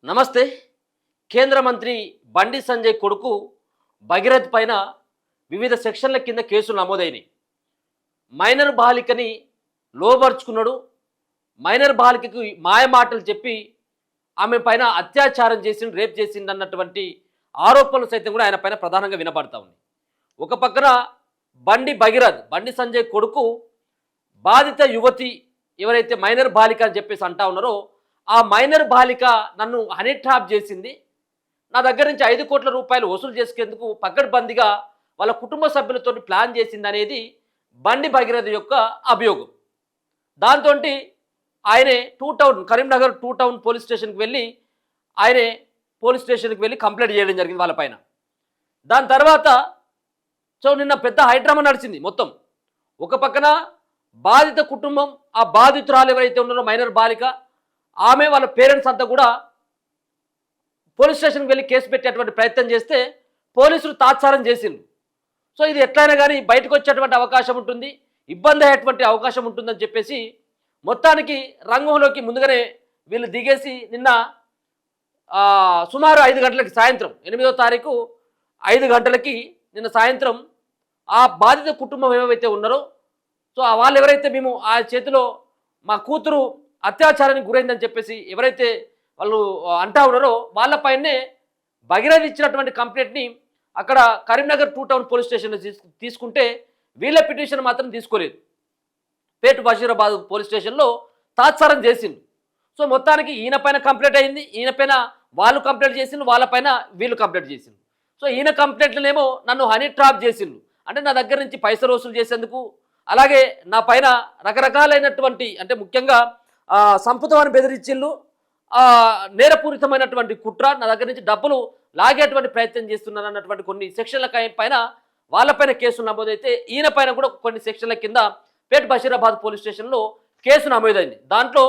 నమస్తే. కేంద్ర మంత్రి బండి సంజయ్ కొడుకు భగీరథ్ పైన వివిధ సెక్షన్ల కింద కేసులు నమోదైనవి. మైనర్ బాలికని లోబర్చుకున్నాడు. మైనర్ బాలికకు మాయ మాటలు చెప్పి ఆమె పైన అత్యాచారం చేసిండు, రేప్ చేసిండు అన్నటువంటి ఆరోపణలు సైతం కూడా ఆయన పైన ప్రధానంగా వినపడతా ఉన్నాయి. ఒక పక్కన బండి సంజయ్ కొడుకు బాధిత యువతి ఎవరైతే మైనర్ బాలిక అని చెప్పేసి అంటా ఉన్నారో, ఆ మైనర్ బాలిక నన్ను హనీ ట్రాప్ చేసింది, నా దగ్గర నుంచి 5 కోట్ల రూపాయలు వసూలు చేసుకేందుకు పకడ్బందీగా వాళ్ళ కుటుంబ సభ్యులతో ప్లాన్ చేసింది అనేది బండి భగీరథ యొక్క అభియోగం. దాంతో ఆయనే కరీంనగర్ 2 టౌన్ పోలీస్ స్టేషన్కి వెళ్ళి కంప్లైంట్ చేయడం జరిగింది వాళ్ళపైన. దాని తర్వాత నిన్న పెద్ద హైడ్రామా నడిచింది మొత్తం. ఒక పక్కన బాధిత కుటుంబం, ఆ బాధితురాలు ఎవరైతే ఉన్నారో మైనర్ బాలిక, ఆమె వాళ్ళ పేరెంట్స్ అంతా కూడా పోలీస్ స్టేషన్కి వెళ్ళి కేసు పెట్టేటువంటి ప్రయత్నం చేస్తే పోలీసులు తాత్సారం చేసిండ్రు. ఇది ఎట్లయినా కానీ బయటకు వచ్చేటువంటి అవకాశం ఉంటుంది, ఇబ్బంది అయ్యేటువంటి అవకాశం ఉంటుందని చెప్పేసి మొత్తానికి రంగంలోకి ముందుగానే వీళ్ళు దిగేసి నిన్న సుమారు 5 గంటలకి, సాయంత్రం 8వ తారీఖు 5 గంటలకి నిన్న సాయంత్రం ఆ బాధిత కుటుంబం ఏమైతే ఉన్నారో, వాళ్ళు ఎవరైతే మేము ఆ చేతిలో మా కూతురు అత్యాచారానికి గురైందని చెప్పేసి ఎవరైతే వాళ్ళు అంటా ఉన్నారో వాళ్ళపైనే భగీరథ ఇచ్చినటువంటి కంప్లైంట్ని అక్కడ కరీంనగర్ 2 టౌన్ పోలీస్ స్టేషన్లో తీసుకుంటే వీళ్ళ పిటిషన్ మాత్రం తీసుకోలేదు. పేటు బషీరాబాద్ పోలీస్ స్టేషన్లో తాత్సారం చేసిండు. మొత్తానికి ఈయన పైన కంప్లైంట్ అయింది, ఈయన పైన వాళ్ళు కంప్లైంట్ చేసిండు, వాళ్ళపైన వీళ్ళు కంప్లైంట్ చేసిండు. ఈయన కంప్లైంట్లనేమో నన్ను హనీ ట్రాప్ చేసిండు, అంటే నా దగ్గర నుంచి పైసలు వసూలు చేసేందుకు, అలాగే నా పైన రకరకాలైనటువంటి, అంటే ముఖ్యంగా సంపుతమని బెదిరించిళ్ళు, నేరపూరితమైనటువంటి కుట్ర, నా దగ్గర నుంచి డబ్బులు లాగేటువంటి ప్రయత్నం చేస్తున్నారు అన్నటువంటి కొన్ని సెక్షన్ల పైన వాళ్ళపైన కేసులు నమోదైతే ఈయన పైన కూడా కొన్ని సెక్షన్ల కింద పేట్ బషీరాబాద్ పోలీస్ స్టేషన్లో కేసు నమోదైంది. దాంట్లో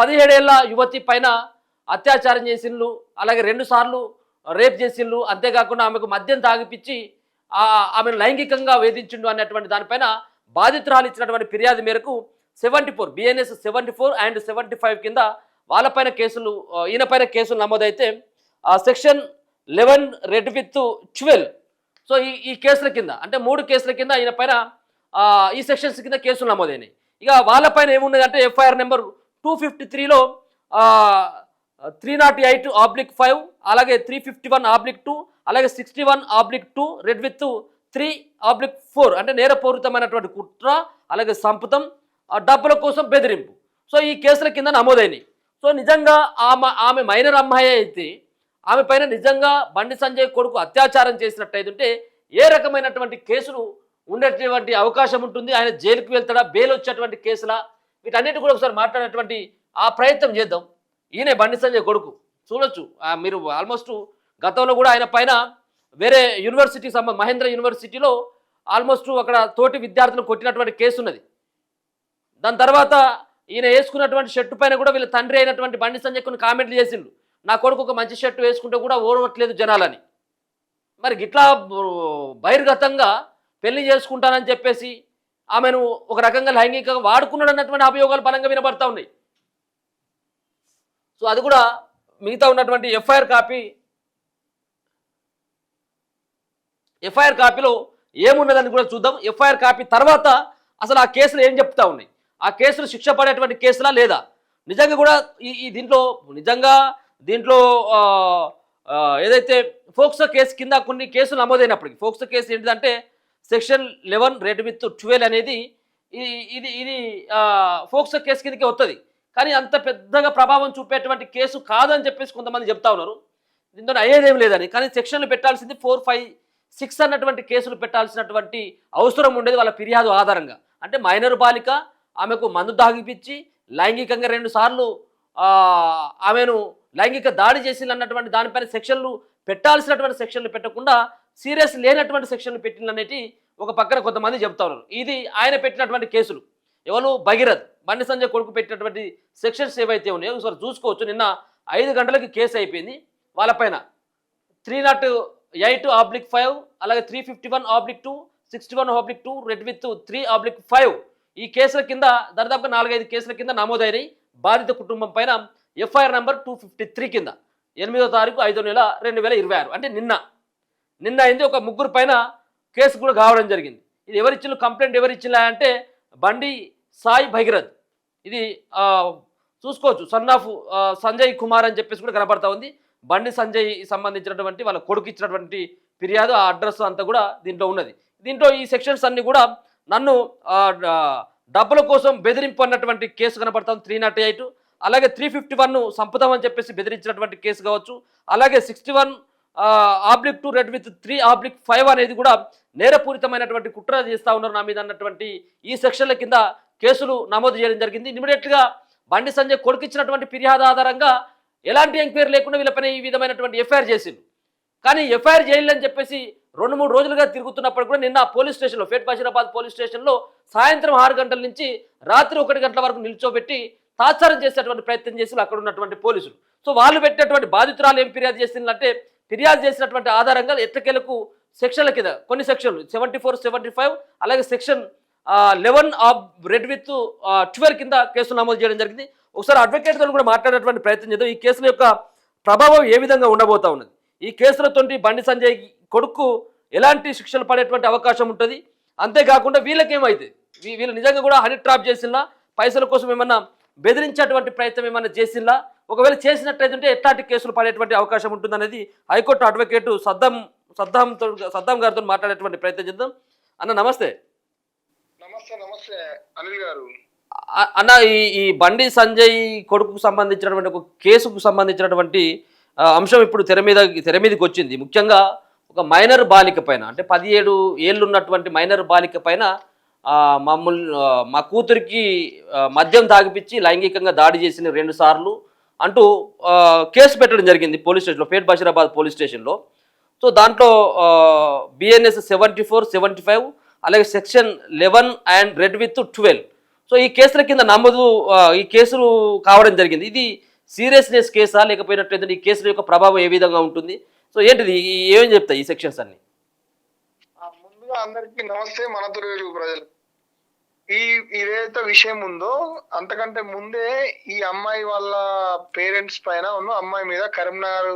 17 ఏళ్ల యువతి పైన అత్యాచారం చేసిండ్రు, అలాగే 2 సార్లు రేప్ చేసిండ్రు, అంతేకాకుండా ఆమెకు మద్యం తాగిపించి ఆమెను లైంగికంగా వేధించిండు అన్నటువంటి దానిపైన బాధితురాలు ఇచ్చినటువంటి ఫిర్యాదు మేరకు 74 BNS 74 అండ్ 75 కింద వాళ్ళపైన కేసులు, ఈయన పైన కేసులు నమోదైతే సెక్షన్ 11 రెడ్ విత్ 12. ఈ కేసుల కింద, అంటే 3 కేసుల కింద ఈయన పైన ఈ సెక్షన్స్ కింద కేసులు నమోదైనాయి. ఇక వాళ్ళపైన ఏమున్నది అంటే FIR నెంబర్ 253లో 308/5, అలాగే 351/2, అలాగే 61/2 రెడ్ విత్ 3/4, అంటే నేరపూరితమైనటువంటి కుట్ర, అలాగే సంపుతం, డబ్బుల కోసం బెదిరింపు. ఈ కేసుల కింద నమోదైనవి. నిజంగా ఆమె మైనర్ అమ్మాయి అయితే ఆమె పైన నిజంగా బండి సంజయ్ కొడుకు అత్యాచారం చేసినట్టయితే ఏ రకమైనటువంటి కేసులు ఉండేటువంటి అవకాశం ఉంటుంది, ఆయన జైలుకి వెళ్తాడా, బెయిల్ వచ్చేటువంటి కేసులా, వీటన్నిటి కూడా ఒకసారి మాట్లాడేటువంటి ఆ ప్రయత్నం చేద్దాం. ఈయనే బండి సంజయ్ కొడుకు, చూడొచ్చు మీరు. ఆల్మోస్ట్ గతంలో కూడా ఆయన పైన వేరే యూనివర్సిటీ మహేంద్ర యూనివర్సిటీలో ఆల్మోస్ట్ అక్కడ తోటి విద్యార్థులను కొట్టినటువంటి కేసు ఉన్నది. దాని తర్వాత ఈయన వేసుకున్నటువంటి షర్టు పైన కూడా వీళ్ళ తండ్రి అయినటువంటి బండి సంజయ్ కొన్ని కామెంట్లు చేసిండు, నా కొడుకు ఒక మంచి షర్టు వేసుకుంటే కూడా ఓడవట్లేదు జనాలని. మరి గిట్లా బహిర్గతంగా పెళ్లి చేసుకుంటానని చెప్పేసి ఆమెను ఒక రకంగా లైంగికంగా వాడుకున్నాడు అన్నటువంటి అభియోగాలు బలంగా వినబడతా ఉన్నాయి. అది కూడా మిగతా ఉన్నటువంటి FIR కాపీలో ఏమున్నదని కూడా చూద్దాం. FIR కాపీ తర్వాత అసలు ఆ కేసులు ఏం చెప్తా ఉన్నాయి, ఆ కేసులు శిక్ష పడేటువంటి కేసులా లేదా, నిజంగా కూడా దీంట్లో ఏదైతే ఫోక్సో కేసు కింద కొన్ని కేసులు నమోదైనప్పటికీ, ఫోక్సో కేసు ఏంటిదంటే సెక్షన్ 11 రెడ్ విత్ 12 అనేది ఇది ఫోక్సో కేసు కిందకి వస్తుంది. కానీ అంత పెద్దగా ప్రభావం చూపేటువంటి కేసు కాదని చెప్పేసి కొంతమంది చెప్తా ఉన్నారు. దీంతో అయ్యేదేం లేదని. కానీ సెక్షన్లు పెట్టాల్సింది 4, 5, 6 అన్నటువంటి కేసులు పెట్టాల్సినటువంటి అవసరం ఉండేది వాళ్ళ ఫిర్యాదు ఆధారంగా. అంటే మైనర్ బాలిక, ఆమెకు మందు తాగిపించి లైంగికంగా 2 సార్లు ఆమెను లైంగిక దాడి చేసింది అన్నటువంటి దానిపైన పెట్టాల్సినటువంటి సెక్షన్లు పెట్టకుండా సీరియస్ లేనటువంటి సెక్షన్లు పెట్టిందనేటి ఒక పక్కన కొంతమంది చెప్తా ఉన్నారు. ఇది ఆయన పెట్టినటువంటి కేసులు. ఎవరు? భగీరథ్, బండి సంజయ్ కొడుకు పెట్టినటువంటి సెక్షన్స్ ఏవైతే ఉన్నాయో ఒకసారి చూసుకోవచ్చు. నిన్న 5 గంటలకి కేసు అయిపోయింది వాళ్ళపైన. 308/5, అలాగే 351/2, 61/2 రెడ్ విత్ 3/5 ఈ కేసుల కింద దాదాపుగా 4-5 కేసుల కింద నమోదైనవి. బాధిత కుటుంబం పైన ఎఫ్ఐఆర్ నెంబర్ 253 కింద 8వ తారీఖు 5వ నెల 2026 అంటే నిన్న అయింది. ఒక ముగ్గురు పైన కేసు కూడా కావడం జరిగింది. ఇది ఎవరిచ్చిన కంప్లైంట్ ఎవరిచ్చినా అంటే బండి సాయి భగీరథ్. ఇది చూసుకోవచ్చు సన్ ఆఫ్ సంజయ్ కుమార్ అని చెప్పేసి కూడా కనపడతా ఉంది. బండి సంజయ్ సంబంధించినటువంటి వాళ్ళ కొడుకు ఇచ్చినటువంటి ఫిర్యాదు, ఆ అడ్రస్ అంతా కూడా దీంట్లో ఉన్నది. దీంట్లో ఈ సెక్షన్స్ అన్ని కూడా నన్ను డబ్బుల కోసం బెదిరింపు అన్నటువంటి కేసు కనపడతాం 308, అలాగే 351 సంపుతామని చెప్పేసి బెదిరించినటువంటి కేసు కావచ్చు, అలాగే 61/2 రెడ్ విత్ 3/5 అనేది కూడా నేరపూరితమైనటువంటి కుట్ర చేస్తూ ఉన్నారు నా మీద అన్నటువంటి ఈ సెక్షన్ల కింద కేసులు నమోదు చేయడం జరిగింది. ఇమీడియట్గా బండి సంజయ్ కొడుకు ఇచ్చినటువంటి ఫిర్యాదు ఆధారంగా ఎలాంటి ఎంక్వైరీ లేకుండా వీళ్ళపైన ఈ విధమైనటువంటి ఎఫ్ఐఆర్ చేసింది. కానీ ఎఫ్ఐఆర్ చేయాలని చెప్పేసి 2-3 రోజులుగా తిరుగుతున్నప్పుడు కూడా నిన్న పోలీస్ స్టేషన్లో, ఫేట్ బషీరాబాద్ పోలీస్ స్టేషన్లో సాయంత్రం 6 గంటల నుంచి రాత్రి 1 గంటల వరకు నిల్చోబెట్టి తాత్సారం చేసేటువంటి ప్రయత్నం చేసి అక్కడ ఉన్నటువంటి పోలీసులు. సో వాళ్ళు పెట్టినటువంటి బాధితురాలు ఏం ఫిర్యాదు చేసిందంటే, ఫిర్యాదు చేసినటువంటి ఆధారంగా ఎట్టకేలకు సెక్షన్ల కింద కొన్ని సెక్షన్లు 74, 75 అలాగే సెక్షన్ 11 ఆఫ్ రెడ్ విత్ 12 కింద కేసులు నమోదు చేయడం జరిగింది. ఒకసారి అడ్వకేట్తో కూడా మాట్లాడేటువంటి ప్రయత్నం చేద్దాం. ఈ కేసుల యొక్క ప్రభావం ఏ విధంగా ఉండబోతా ఉన్నది, ఈ కేసులతోటి బండి సంజయ్ కొడుకు ఎలాంటి శిక్షలు పడేటువంటి అవకాశం ఉంటుంది, అంతేకాకుండా వీళ్ళకేమైతే వీళ్ళు నిజంగా కూడా హనీ ట్రాప్ చేసినా, పైసల కోసం ఏమన్నా బెదిరించేటువంటి ప్రయత్నం ఏమన్నా చేసినా, ఒకవేళ చేసినట్లయితే ఎట్లాంటి కేసులు పడేటువంటి అవకాశం ఉంటుందనేది హైకోర్టు అడ్వకేట్ సద్దాం గారితో మాట్లాడేటువంటి ప్రయత్నం చేద్దాం. అన్న నమస్తే. నమస్తే అనిల్ గారు. అన్న, ఈ బండి సంజయ్ కొడుకుకు సంబంధించినటువంటి ఒక కేసుకు సంబంధించినటువంటి అంశం ఇప్పుడు తెర మీదకి వచ్చింది. ముఖ్యంగా ఒక మైనర్ బాలిక పైన, అంటే 17 ఏళ్ళు ఉన్నటువంటి మైనర్ బాలిక పైన మా కూతురికి మద్యం తాగిపించి లైంగికంగా దాడి చేసిన 2 సార్లు అంటూ కేసు పెట్టడం జరిగింది పోలీస్ స్టేషన్లో, ఫేట్ బషీరాబాద్ పోలీస్ స్టేషన్లో. సో దాంట్లో BNS 74, 75 అలాగే section 11 and red with 12. So ఈ కేసుల కింద ఈ కేసులు కావడం జరిగింది. ఇది సీరియస్నెస్ కేసా లేకపోయినట్లయితే ఈ కేసుల యొక్క ప్రభావం ఏ విధంగా ఉంటుంది, సో ఏంటిది, ఏమేం చెప్తాయి ఈ సెక్షన్స్ అన్ని? ముందుగా అందరికీ నమస్తే. మన తెలుగు ప్రజలు, ఇదైతే విషయం ఉందో అంతకంటే ముందే ఈ అమ్మాయి వాళ్ళ పేరెంట్స్ పైన అమ్మాయి మీద కరీంనగర్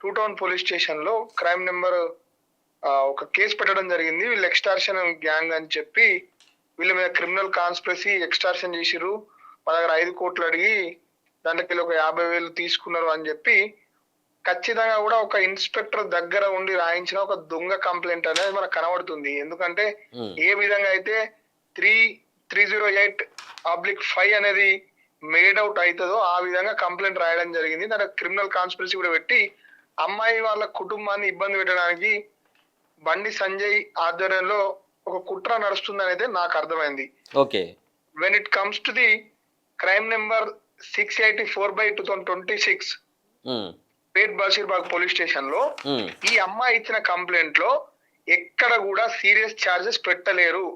2 టౌన్ పోలీస్ స్టేషన్ లో క్రైమ్ నెంబర్ ఒక కేసు పెట్టడం జరిగింది. వీళ్ళు ఎక్స్టార్షన్ గ్యాంగ్ అని చెప్పి వీళ్ళ మీద క్రిమినల్ కాన్స్పిరసీ, ఎక్స్టార్షన్ చేసిరు, మా దగ్గర 5 కోట్లు అడిగి దాంట్లోకి ఒక 50,000 తీసుకున్నారు అని చెప్పి ఖచ్చితంగా కూడా ఒక ఇన్స్పెక్టర్ దగ్గర ఉండి రాయించిన ఒక దొంగ కంప్లైంట్ అనేది మనకు కనబడుతుంది. ఎందుకంటే ఏ విధంగా అయితే 308/5 అనేది మేడ్ అవుట్ అవుతుందో ఆ విధంగా కంప్లైంట్ రాయడం జరిగింది. దాంట్లో క్రిమినల్ కాన్స్పిరసీ కూడా పెట్టి అమ్మాయి వాళ్ళ కుటుంబాన్ని ఇబ్బంది పెట్టడానికి బండి సంజయ్ ఆధ్వర్యంలో ఒక కుట్ర నడుస్తుందని అయితే నాకు అర్థమైంది. Okay, when it comes to the crime number 684/2026 పేట్ బషీర్బాగ్ పోలీస్ స్టేషన్ లో ఈ అమ్మాయి ఇచ్చిన కంప్లైంట్ లో ఎక్కడ కూడా సీరియస్ ఛార్జెస్ పెట్టలేరు.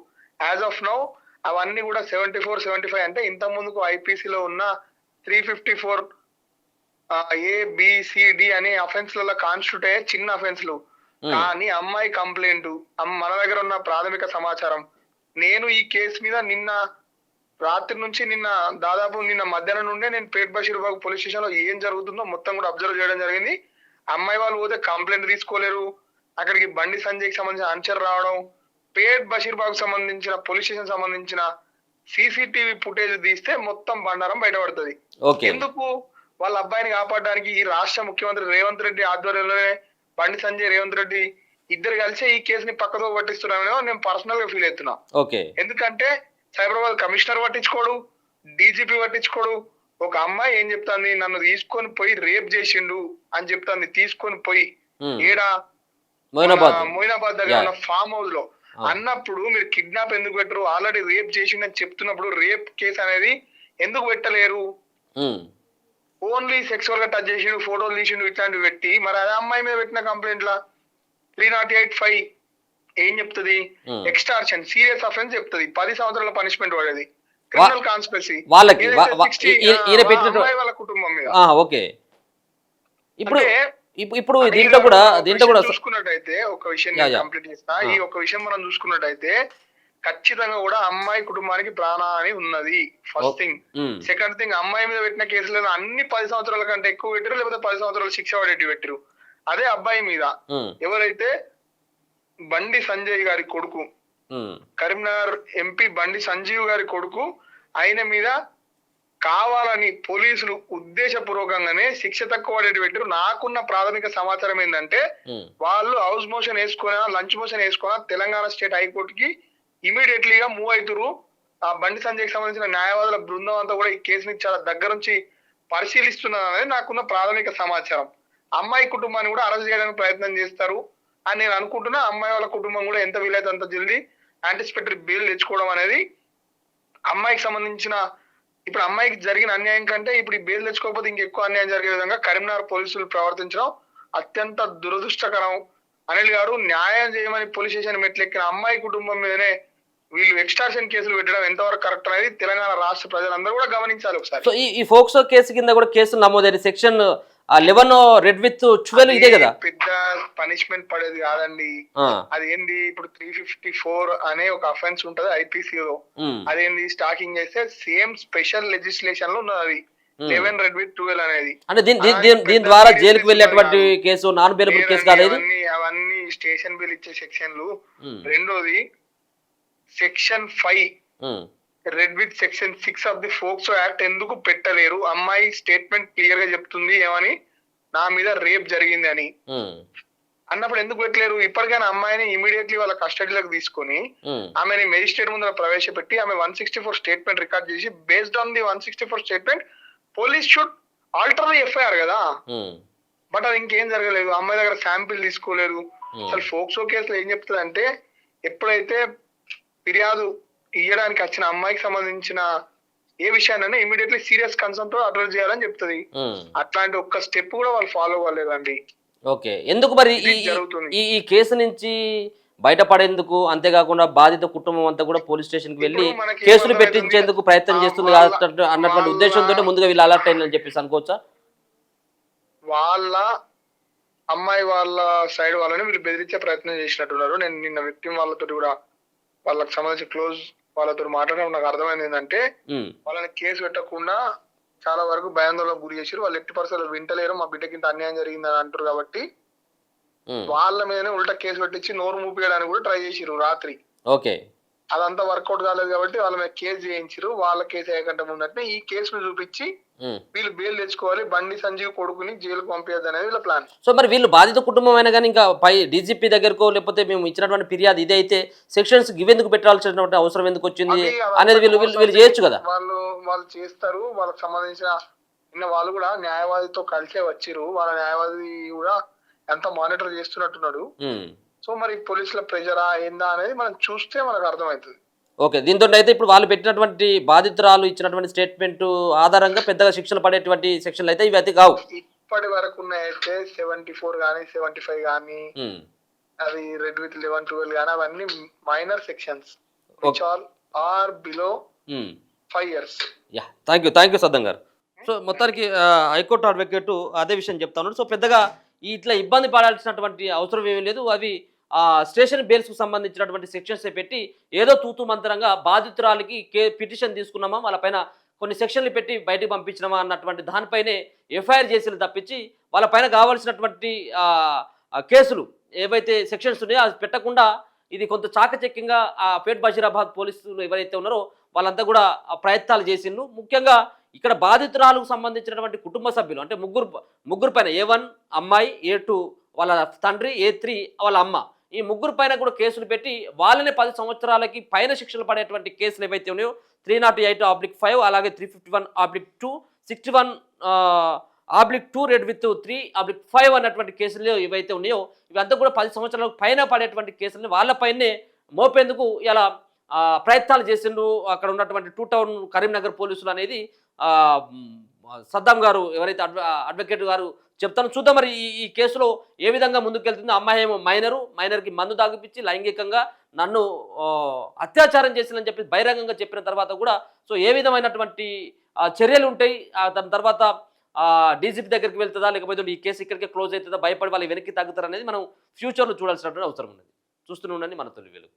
యాజ్ ఆఫ్ నౌ అవన్నీ కూడా 74, 75 అంటే ఇంత ముందుకు ఐపీసీలో ఉన్న 354 ABCD అనే అఫెన్స్లలో కాన్స్టిట్యూట్ అయ్యే చిన్న అఫెన్స్లు. కానీ అమ్మాయి కంప్లైంట్, మన దగ్గర ఉన్న ప్రాథమిక సమాచారం, నేను ఈ కేసు మీద నిన్న రాత్రి నుంచి దాదాపు నిన్న మధ్యాహ్నం నుండే నేను పేట్ బషీర్బాగ్ పోలీస్ స్టేషన్ లో ఏం జరుగుతుందో మొత్తం కూడా అబ్జర్వ్ చేయడం జరిగింది. అమ్మాయి వాళ్ళు పోతే కంప్లైంట్ తీసుకోలేరు, అక్కడికి బండి సంజయ్కి సంబంధించిన ఆన్సర్ రావడం, పేట్ బషీర్బాగ్ సంబంధించిన పోలీస్ స్టేషన్ సంబంధించిన CCTV ఫుటేజ్ తీస్తే మొత్తం బండారం బయటపడుతుంది. ఎందుకు? వాళ్ళ అబ్బాయిని కాపాడడానికి ఈ రాష్ట్ర ముఖ్యమంత్రి రేవంత్ రెడ్డి ఆధ్వర్యంలోనే బండి సంజయ్, రేవంత్ రెడ్డి ఇద్దరు కలిసి ఈ కేసుని పక్కతో పట్టిస్తున్నారని నేను పర్సనల్ గా ఫీల్ అవుతున్నా. ఎందుకంటే సైబరాబాద్ కమిషనర్ పట్టించుకోడు, DGP పట్టించుకోడు. ఒక అమ్మాయి ఏం చెప్తాంది, నన్ను తీసుకొని పోయి రేప్ చేసిండు అని చెప్తాంది. తీసుకొని పోయి ఏడా మొయినాబాద్ దగ్గర ఉన్న ఫామ్ హౌస్ లో అన్నప్పుడు మీరు కిడ్నాప్ ఎందుకు పెట్టరు? ఆల్రెడీ రేప్ చేసిండని చెప్తున్నప్పుడు రేప్ కేసు అనేది ఎందుకు పెట్టలేరు? ఓన్లీ సెక్సువల్ గా టచ్ చేసిండు, ఫోటోలు తీసిండు, ఇట్లాంటివి పెట్టి మరి అదే అమ్మాయి మీద పెట్టిన కంప్లైంట్ లా 308/5 ఏం చెప్తుంది? ఎక్స్టార్షన్ సీరియస్ అఫెన్స్ చెప్తుంది, 10 సంవత్సరాల పనిష్మెంట్ పడేది, క్రిమినల్ కాన్స్పిరసీ వాళ్ళ కుటుంబం మీద. ఓకే, ఇప్పుడు దీంట్లో కూడా చూసుకున్నట్టయితే ఒక విషయం కంప్లీట్ చేస్తా. ఈ ఒక విషయం మనం చూసుకున్నట్టయితే ఖచ్చితంగా కూడా అమ్మాయి కుటుంబానికి ప్రాణహాని ఉన్నది. First thing. సెకండ్ థింగ్, అమ్మాయి మీద పెట్టిన కేసులను అన్ని 10 సంవత్సరాల కంటే ఎక్కువ పెట్టిరు, లేకపోతే 10 సంవత్సరాలు శిక్ష పడేటి పెట్టిరు. అదే అబ్బాయి మీద ఎవరైతే బండి సంజయ్ గారి కొడుకు, కరీంనగర్ ఎంపీ బండి సంజీవ్ గారి కొడుకు, ఆయన మీద కావాలని పోలీసులు ఉద్దేశపూర్వకంగానే శిక్ష తక్కువ పడేటి పెట్టిరు. నాకున్న ప్రాథమిక సమాచారం ఏంటంటే వాళ్ళు హౌస్ మోషన్ వేసుకున్నా, లంచ్ మోషన్ వేసుకున్నా తెలంగాణ స్టేట్ హైకోర్టుకి ఇమీడియట్లీగా మూవ్ అవుతురు. ఆ బండి సంజయ్కి సంబంధించిన న్యాయవాదుల బృందం అంతా కూడా ఈ కేసుని చాలా దగ్గర నుంచి పరిశీలిస్తున్నది నాకున్న ప్రాథమిక సమాచారం. అమ్మాయి కుటుంబాన్ని కూడా అరెస్ట్ చేయడానికి ప్రయత్నం చేస్తారు అని నేను అనుకుంటున్నా. అమ్మాయి వాళ్ళ కుటుంబం కూడా ఎంత వీలైతే అంత జల్దీ యాంటిసిపేటరీ బెయిల్ తెచ్చుకోవడం అనేది అమ్మాయికి సంబంధించిన, ఇప్పుడు అమ్మాయికి జరిగిన అన్యాయం కంటే ఇప్పుడు ఈ బెయిల్ తెచ్చుకోకపోతే ఇంకెక్కువ అన్యాయం జరిగే విధంగా కరీంనగర్ పోలీసులు ప్రవర్తించడం అత్యంత దురదృష్టకరం. అనిల్ గారు, న్యాయం చేయమని పోలీస్ స్టేషన్ మెట్లెక్కిన అమ్మాయి కుటుంబం మీదనే వీళ్ళు ఎక్స్టార్షన్ కేసులు పెట్టడం ఎంతవరకు కరెక్ట్ అనేది తెలంగాణ రాష్ట్ర ప్రజలందరూ కూడా గమనించాలి ఒకసారి. సో ఈ ఫోక్సో కేసు కింద కూడా కేసులు నమోదైన సెక్షన్ 11 రెడ్ విత్ 12 ఇదే కదా, పెద్ద పనిష్మెంట్ పడేది కాదండి. అది ఏంది, ఇప్పుడు 354 అనే ఒక అఫెన్స్ ఉంటది ఐపీసీలో. అదేంది, స్టాకింగ్ చేస్తే సేమ్ స్పెషల్ లెజిస్లేషన్ లో ఉన్నది అది 11 రెడ్ విత్ 12 అనేది. అంటే దీని ద్వారా జైలుకి వెళ్ళేటువంటి కేసు నాన్ బెయిలబుల్ కేసు కాదు. అవన్నీ స్టేషన్ బిల్ ఇచ్చే సెక్షన్లు. రెండోది section 5 red with section 6 of the POCSO act ఎందుకు పెట్టలేరు? అమ్మాయి స్టేట్మెంట్ క్లియర్ గా చెప్తుంది ఏమని, నా మీద రేప్ జరిగింది అని అన్నప్పుడు ఎందుకు పెట్టలేరు? ఇప్పటికైనా అమ్మాయిని ఇమీడియట్లీ వాళ్ళ కస్టడీలోకి తీసుకొని ఆమెని మెజిస్ట్రేట్ ముందర ప్రవేశపెట్టి ఆమె 164 స్టేట్మెంట్ రికార్డ్ చేసి based on the 164 statement police should alter the FIR కదా. బట్ అది ఇంకేం జరగలేదు. అమ్మాయి దగ్గర శాంపిల్ తీసుకోలేదు. అసలు ఫోక్సో కేసులో ఏం చెప్తుంది అంటే, ఎప్పుడైతే ఫిర్యాదు ఇయ్యడానికి వచ్చిన అమ్మాయికి సంబంధించిన ఏ విషయాన్ని ఇమీడియట్లీ సీరియస్ కన్సర్న్ తో అడ్రస్ చేయాలని చెప్తుంది. అట్లాంటి ఒక్క స్టెప్ కూడా వాళ్ళు ఫాలో అవ్వలేదండి. ఓకే, ఎందుకు మరి ఈ కేసు నుంచి బయటపడేందుకు, అంతేకాకుండా బాధిత కుటుంబం అంతా కూడా పోలీస్ స్టేషన్ కి వెళ్ళి కేసులు పెట్టించేందుకు ప్రయత్నం చేస్తుంది అన్నటువంటి ఉద్దేశంతో ముందుగా వీళ్ళు అలర్ట్ అయిందని చెప్పేసి అనుకోవచ్చా? వాళ్ళ అమ్మాయి వాళ్ళ సైడ్ వాళ్ళని వీళ్ళు బెదిరించే ప్రయత్నం చేసినట్టున్నారు. నేను నిన్న వ్యక్తి వాళ్ళతో కూడా వాళ్ళకి సంబంధించి క్లోజ్ వాళ్ళతో మాట్లాడడం నాకు అర్థమైంది ఏంటంటే, వాళ్ళని కేసు పెట్టకుండా చాలా వరకు భయాందోళనకు గురి చేసారు. వాళ్ళు ఎట్టి పరిస్థితుల్లో వింటలేరు, మా బిడ్డకి ఇంత అన్యాయం జరిగిందని అంటారు కాబట్టి వాళ్ళ మీదనే ఉల్టా కేసు పెట్టించి నోరు మూపియడానికి కూడా ట్రై చేసిరు రాత్రి. ఓకే, అదంతా వర్కౌట్ కాలేదు కాబట్టి వాళ్ళ మీద కేసు చేయించారు. వాళ్ళ కేసు అయ్యకంటే ముందంటే ఈ కేసును చూపించి వీళ్ళు బెయిల్ తెచ్చుకోవాలి, బండి సంజీవ్ కొడుకుని జైలుకు పంపించదు అనేది వీళ్ళ ప్లాన్. సో మరి వీళ్ళు బాధిత కుటుంబం అయినా కానీ ఇంకా పై డీజీపీ దగ్గరకో లేకపోతే మేము ఇచ్చినటువంటి ఫిర్యాదు ఇదే అయితే సెక్షన్స్ ఇవెందుకు పెట్టాల్సినటువంటి అవసరం ఎందుకు వచ్చింది అనేది వీళ్ళు చేయొచ్చు కదా. వాళ్ళు చేస్తారు. వాళ్ళకి సంబంధించిన నిన్న వాళ్ళు కూడా న్యాయవాదితో కలిసే వచ్చిరు. వాళ్ళ న్యాయవాది కూడా ఎంత మానిటర్ చేస్తున్నట్టున్నాడు. సో మరి పోలీసుల ప్రెజరా ఏందా అనేది మనం చూస్తే మనకు అర్థమవుతుంది. ఓకే, దీంతో అయితే ఇప్పుడు వాళ్ళు పెట్టినటువంటి బాధితురాలు ఇచ్చినటువంటి స్టేట్మెంట్ ఆధారంగా పెద్దగా శిక్షలు పడేటువంటి సెక్షన్లు అయితే ఇవి అయితే కావు. ఇప్పటి వరకు అయితే 74 కానీ 75 కానీ అది రెడ్ విత్ 11, 12 కానీ అవన్నీ minor sections are below 5 years. Thank you Saddam garu. So మొత్తానికి హైకోర్టు అడ్వకేట్ అదే విషయం చెప్తా ఉన్నాడు. సో పెద్దగా ఇట్లా ఇబ్బంది పడాల్సినటువంటి అవసరం ఏమీ లేదు. అవి స్టేషన్ బెయిల్స్కు సంబంధించినటువంటి సెక్షన్స్ పెట్టి ఏదో తూతు మంత్రంగా బాధితురాలకి పిటిషన్ తీసుకున్నామా, వాళ్ళపైన కొన్ని సెక్షన్లు పెట్టి బయటకు పంపించినామా అన్నటువంటి దానిపైనే ఎఫ్ఐఆర్ చేసి తప్పించి వాళ్ళపైన కావాల్సినటువంటి కేసులు ఏవైతే సెక్షన్స్ ఉన్నాయో అది పెట్టకుండా ఇది కొంత చాకచక్యంగా పేట్ బషీరాబాద్ పోలీసులు ఎవరైతే ఉన్నారో వాళ్ళంతా కూడా ప్రయత్నాలు చేసిండ్రు. ముఖ్యంగా ఇక్కడ బాధితురాలకు సంబంధించినటువంటి కుటుంబ సభ్యులు అంటే ముగ్గురు పైన A1 అమ్మాయి, A2 వాళ్ళ తండ్రి, A3 వాళ్ళ అమ్మ, ఈ ముగ్గురు పైన కూడా కేసులు పెట్టి వాళ్ళనే 10 సంవత్సరాలకి పైన శిక్షలు పడేటువంటి కేసులు ఏవైతే ఉన్నాయో 308/5 అలాగే 351/2 61/2 రెడ్ విత్ 3/5 అన్నటువంటి కేసులు ఏవైతే ఉన్నాయో ఇవంతా కూడా 10 సంవత్సరాలకు పైన పడేటువంటి కేసులని వాళ్ళపైనే మోపేందుకు ఇలా ప్రయత్నాలు చేసిండ్రు అక్కడ ఉన్నటువంటి 2 టౌన్ కరీంనగర్ పోలీసులు అనేది సద్దాం గారు ఎవరైతే అడ్వకేట్ గారు చెప్తాను. చూద్దాం మరి ఈ కేసులో ఏ విధంగా ముందుకెళ్తుందో. అమ్మాయి ఏమో మైనర్కి మందు తాగిపించి లైంగికంగా నన్ను అత్యాచారం చేసిందని చెప్పి బహిరంగంగా చెప్పిన తర్వాత కూడా సో ఏ విధమైనటువంటి చర్యలు ఉంటాయి, దాని తర్వాత డీజీపీ దగ్గరికి వెళ్తుందా లేకపోతే ఈ కేసు ఇక్కడికే క్లోజ్ అవుతుందా, భయపడి వాళ్ళు వెనక్కి తగ్గుతారు అనేది మనం ఫ్యూచర్లో చూడాల్సినటువంటి అవసరం ఉన్నది. చూస్తూనే ఉండండి మన తొలి వెలుగు.